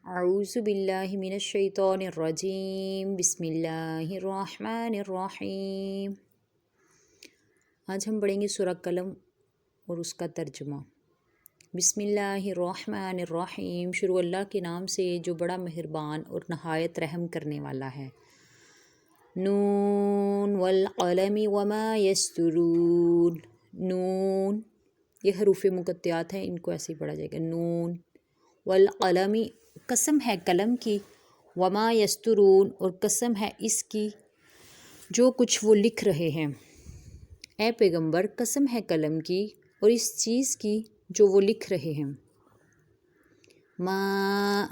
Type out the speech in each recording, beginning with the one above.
اعوذ باللہ من الشیطان الرجیم بسم اللہ الرحمن الرحیم۔ آج ہم پڑھیں گے سورہ قلم اور اس کا ترجمہ۔ بسم اللہ الرحمن الرحیم، شروع اللہ کے نام سے جو بڑا مہربان اور نہایت رحم کرنے والا ہے۔ نون والقلم وما یسطرون، نون یہ حروف مقطعات ہیں، ان کو ایسے ہی پڑھا جائے گا۔ نون والقلم، قسم ہے قلم کی، وما یسطرون اور قسم ہے اس کی جو کچھ وہ لکھ رہے ہیں۔ اے پیغمبر قسم ہے قلم کی اور اس چیز کی جو وہ لکھ رہے ہیں۔ ما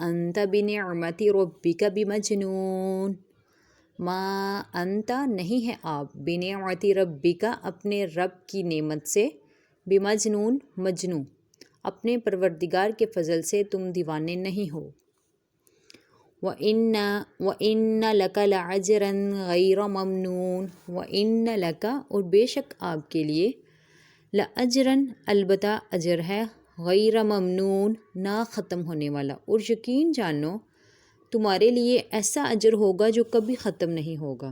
انت بنعمت ربک بمجنون، ما انت نہیں ہے آپ، بنعمت ربک اپنے رب کی نعمت سے، بمجنون مجنون، اپنے پروردگار کے فضل سے تم دیوانے نہیں ہو۔ وَإِنَّ لَكَ لَأَجْرًا غَيْرَ مَمْنُونٍ، وَإِنَّ لَكَ اور بے شک آپ کے لیے، لَأَجْرًا البتہ اجر ہے، غیر ممنون نہ ختم ہونے والا، اور یقین جانو تمہارے لیے ایسا اجر ہوگا جو کبھی ختم نہیں ہوگا۔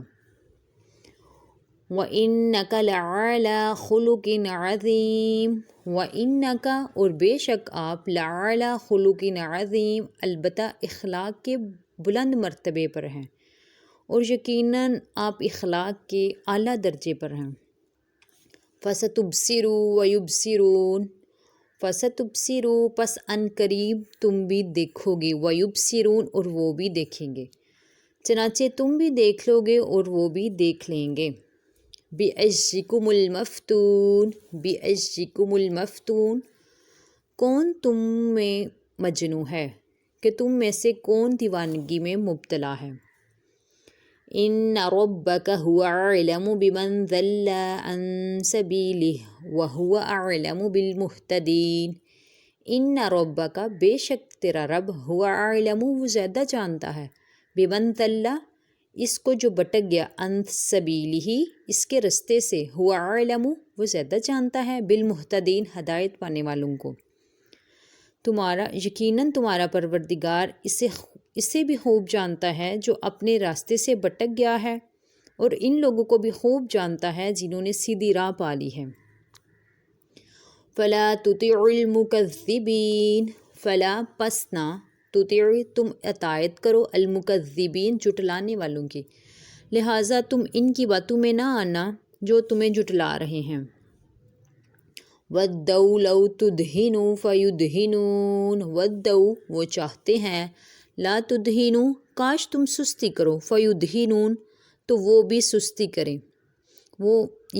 وَإِنَّكَ لَعَلَىٰ خُلُقٍ عَظِيمٍ، وَإِنَّكَ اور بے شک آپ، لَعَلَىٰ خُلُقٍ عَظِيمٍ البتہ اخلاق کے بلند مرتبے پر ہیں، اور یقیناً آپ اخلاق کے اعلیٰ درجے پر ہیں۔ فَسَتُبْصِرُ وَيُبْصِرُونَ، فَسَتُبْصِرُ پس ان قریب تم بھی دیکھو گے، وَيُبْصِرُونَ اور وہ بھی دیکھیں گے، چنانچہ تم بھی دیکھ لو گے اور وہ بھی دیکھ لیں گے۔ بِأَيِّكُمُ الْمَفْتُونُ، بِأَيِّكُمُ الْمَفْتُونُ کون تم میں مجنوں ہے، کہ تم میں سے کون دیوانگی میں مبتلا ہے۔ إِنَّ رَبَّكَ هُوَ أَعْلَمُ بِمَنْ ضَلَّ عَنْ سَبِيلِهِ وَهُوَ أَعْلَمُ بِالْمُهْتَدِينَ، إِنَّ رَبَّكَ بے شک تیرا رب، هُوَ أَعْلَمُ وہ زیادہ جانتا ہے، بِمَنْ ضَلَّ اس کو جو بھٹک گیا، عن سبیلہ اس کے رستے سے، هُوَ أَعْلَمُ وہ زیادہ جانتا ہے، بالمہتدین ہدایت پانے والوں کو۔ تمہارا یقیناً تمہارا پروردگار اسے بھی خوب جانتا ہے جو اپنے راستے سے بھٹک گیا ہے، اور ان لوگوں کو بھی خوب جانتا ہے جنہوں نے سیدھی راہ پا لی ہے۔ فَلَا تُطِعِ الْمُكَذِّبِينَ، فَلَا پس نہ، تُطِعِ تم اطاعت کرو، الْمُكَذِّبِينَ جھٹلانے والوں کی، لہٰذا تم ان کی باتوں میں نہ آنا جو تمہیں جھٹلا رہے ہیں۔ وَدُّوا لَوْ تُدْہِنُوا فَيُدْہِنُونَ، وَدُّوا وہ چاہتے ہیں، لا تُدْہِنُوا کاش تم سستی کرو، فَيُدْہِنُونَ تو وہ بھی سستی کریں، وہ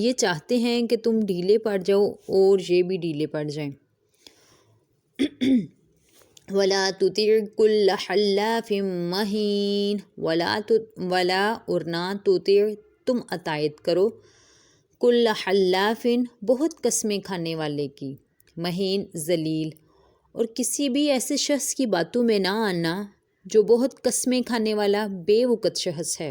یہ چاہتے ہیں کہ تم ڈھیلے پڑ جاؤ اور یہ بھی ڈھیلے پڑ جائیں۔ وَلَا تُطِعْ كُلَّ حَلَّافٍ مَّهِينٍ، وَلَا اور نہ، تُطِعْ تم اطاعت کرو، کل حلاف بہت قسمیں کھانے والے کی، مہین ذلیل اور کسی بھی ایسے شخص کی باتوں میں نہ آنا جو بہت قسمیں کھانے والا بے وقت شخص ہے۔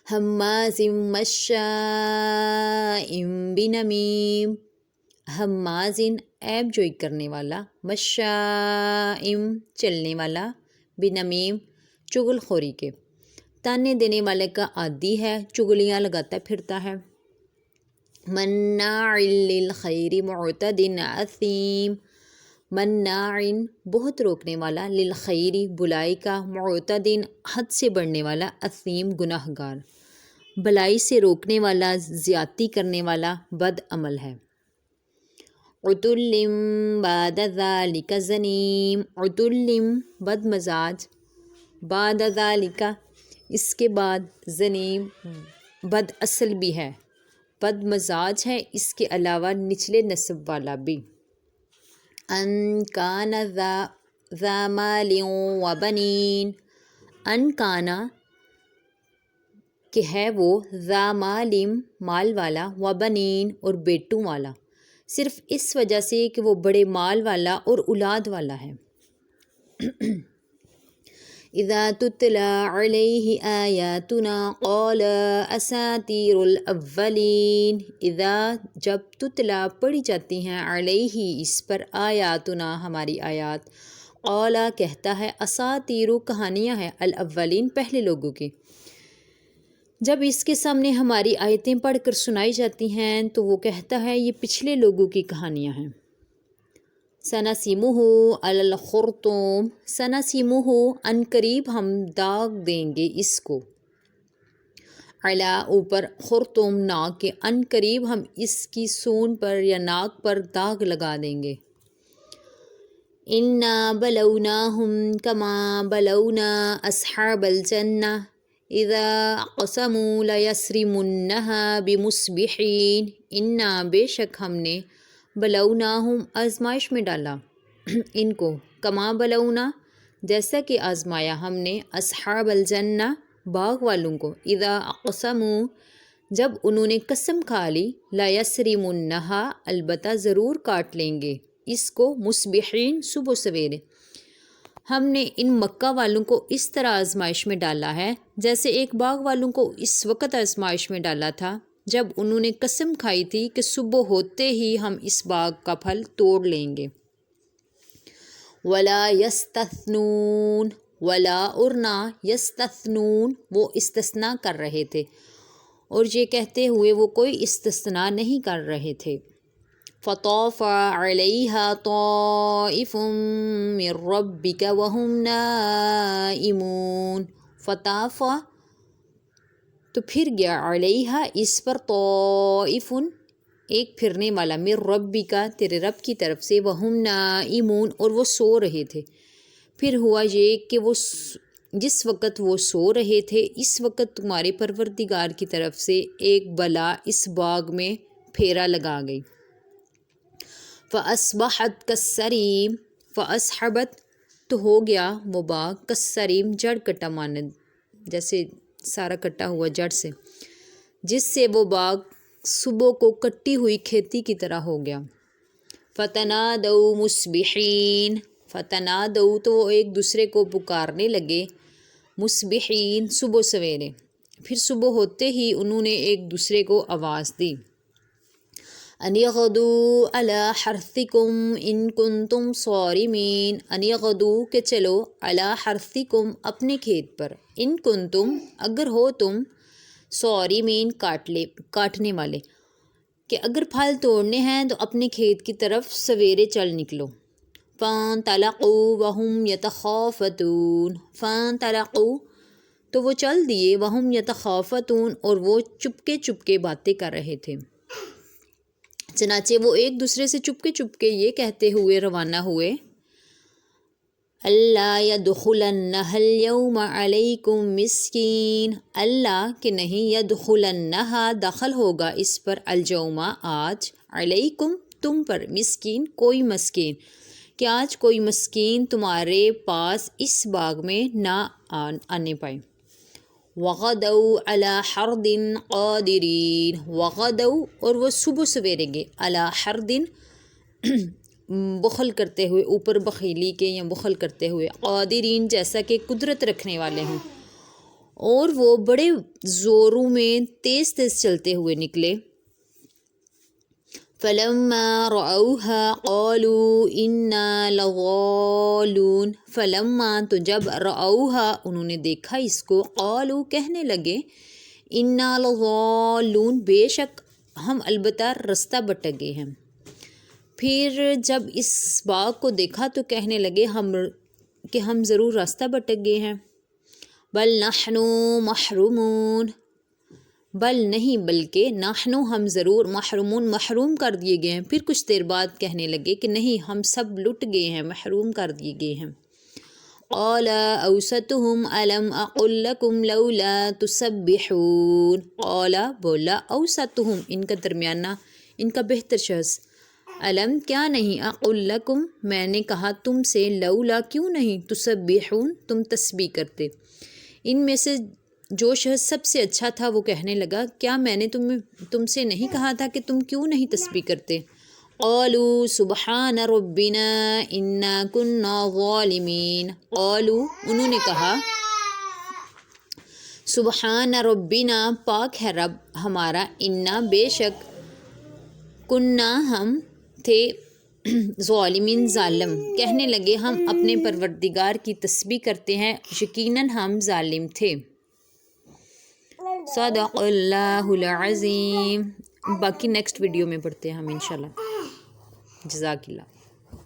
ہماز مشاء بنمیم، ہماز عیب جوئی کرنے والا، مشاء چلنے والا، بنمیم چغل خوری کے، تانے دینے والے کا عادی ہے، چغلیاں لگاتا پھرتا ہے۔ مناع للخیر معتد اثیم، مناع بہت روکنے والا، للخیر بلائی کا، معتد حد سے بڑھنے والا، اثیم گناہ گار، بلائی سے روکنے والا، زیادتی کرنے والا، بد عمل ہے۔ عتل بعد ذلک زنیم، عتل بد مزاج، بعد ذلک اس کے بعد، زنیم بد اصل بھی ہے، بد مزاج ہے اس کے علاوہ نچلے نسب والا بھی۔ ان کان ذا مال و بنین، ان کانا کہ ہے وہ، ذا مال مال والا، و بنین اور بیٹوں والا، صرف اس وجہ سے کہ وہ بڑے مال والا اور اولاد والا ہے۔ اذا تتلا علیہ آیاتنا قال اساطیر الاولین، اذا جب تتلا پڑھی جاتی ہیں علیہ اس پر آیاتنا ہماری آیات، قال کہتا ہے اساطیر کہانیاں ہیں الاولین پہلے لوگوں کی۔ جب اس کے سامنے ہماری آیتیں پڑھ کر سنائی جاتی ہیں تو وہ کہتا ہے یہ پچھلے لوگوں کی کہانیاں ہیں۔ سنسیمہ علی الخرطوم، سنسیمہ ان قریب ہم داغ دیں گے اس کو، علی اوپر، خرطوم ناک کے، ان قریب ہم اس کی سون پر یا ناک پر داغ لگا دیں گے۔ انا بلوناہم کما بلونا اصحاب الجنہ اذا اقسموا لیصرمنها بمصبحین، انا بے شک ہم نے، بلوناہم آزمائش میں ڈالا، ان کو، کما بلونا جیسا کہ آزمایا ہم نے، اصحاب الجنہ باغ والوں کو، اذا اقسموا جب انہوں نے قسم کھا لی، لیصرمنها البتہ ضرور کاٹ لیں گے اس کو، مصبحین صبح سویرے۔ ہم نے ان مکہ والوں کو اس طرح آزمائش میں ڈالا ہے جیسے ایک باغ والوں کو اس وقت آزمائش میں ڈالا تھا جب انہوں نے قسم کھائی تھی کہ صبح ہوتے ہی ہم اس باغ کا پھل توڑ لیں گے۔ ولا یستثنون، ولا اور نہ، یستثنون وہ استثناء کر رہے تھے، اور یہ کہتے ہوئے وہ کوئی استثناء نہیں کر رہے تھے۔ فطاف علیہا طائف من ربک وہم نائمون، فطاف تو پھر گیا، علیہا اس پر، طائف ایک پھرنے والا، من ربک تیرے رب کی طرف سے، وہم نائمون اور وہ سو رہے تھے۔ پھر ہوا یہ کہ وہ جس وقت وہ سو رہے تھے اس وقت تمہارے پروردگار کی طرف سے ایک بلا اس باغ میں پھیرا لگا گئی۔ فَأَصْبَحَتْ كَالسَّرِيمِ، فَأَصْحَبَتْ تو ہو گیا وہ باغ، كَالسَّرِيمِ جڑ کٹا مانند، جیسے سارا کٹا ہوا جڑ سے، جس سے وہ باغ صبح کو کٹی ہوئی کھیتی کی طرح ہو گیا۔ فَتَنَادَوْا مُصْبِحِينَ، فَتَنَادَوْا تو وہ ایک دوسرے کو پکارنے لگے، مُصْبِحِينَ صبح سویرے، پھر صبح ہوتے ہی انہوں نے ایک دوسرے کو آواز دی، ان اغدوا علی حرثکم ان کنتم صارمین، ان اغدوا کہ چلو، علی حرثکم اپنے کھیت پر، ان کنتم اگر ہو تم، صارمین کاٹنے والے، کہ اگر پھل توڑنے ہیں تو اپنے کھیت کی طرف سویرے چل نکلو۔ فانطلقوا وہم یتخافتون، فانطلقوا تو وہ چل دیے، وہم یتخافتون اور وہ چپکے چپکے باتیں کر رہے تھے۔ چنانچہ وہ ایک دوسرے سے چپکے چپکے یہ کہتے ہوئے روانہ ہوئے، اللہ یدخلنہ الیوم علیکم مسکین، اللہ کہ نہیں، یدخلنہ داخل ہوگا اس پر، الجوم آج، علیکم تم پر، مسکین کوئی مسکین، کہ آج کوئی مسکین تمہارے پاس اس باغ میں نہ آنے پائے۔ وغدوا علی حرد قادرین، وغدوا اور وہ صبح سویرے گئے، علی حرد بخل کرتے ہوئے، اوپر بخیلی کے یا بخل کرتے ہوئے، قادرین جیسا کہ قدرت رکھنے والے ہوں، اور وہ بڑے زوروں میں تیز تیز چلتے ہوئے نکلے۔ فلما رأوها قالوا انا لضالون، فلما تو جب، رأوها انہوں نے دیکھا اس کو، قالوا کہنے لگے، انا لضالون بے شک ہم البتہ رستہ بھٹک گئے ہیں۔ پھر جب اس باغ کو دیکھا تو کہنے لگے کہ ہم ضرور راستہ بھٹک گئے ہیں۔ بل نحن محرومون، بل نہیں بلکہ، نحن ہم ضرور، محرومون محروم کر دیے گئے ہیں۔ پھر کچھ دیر بعد کہنے لگے کہ نہیں ہم سب لٹ گئے ہیں، محروم کر دیے گئے ہیں۔ قال اوسطهم الم اقل لکم لولا تسبحون، قال بولا، اوسطهم ان کا درمیانہ، ان کا بہتر شخص، الم کیا نہیں، اقل لکم میں نے کہا تم سے، لولا کیوں نہیں، تسبحون تم تسبیح کرتے۔ ان میں سے جو شخص سب سے اچھا تھا وہ کہنے لگا، کیا میں نے تم سے نہیں کہا تھا کہ تم کیوں نہیں تسبیح کرتے؟ قالوا سبحان ربنا انا كنا ظالمین، قالوا انہوں نے کہا، سبحان ربنا پاک ہے رب ہمارا، انا بے شک، کننا ہم تھے، ظالمین ظالم، کہنے لگے ہم اپنے پروردگار کی تسبیح کرتے ہیں، یقیناً ہم ظالم تھے۔ صدق اللہ العظیم۔ باقی نیکسٹ ویڈیو میں پڑھتے ہیں ہم انشاءاللہ۔ جزاک اللہ۔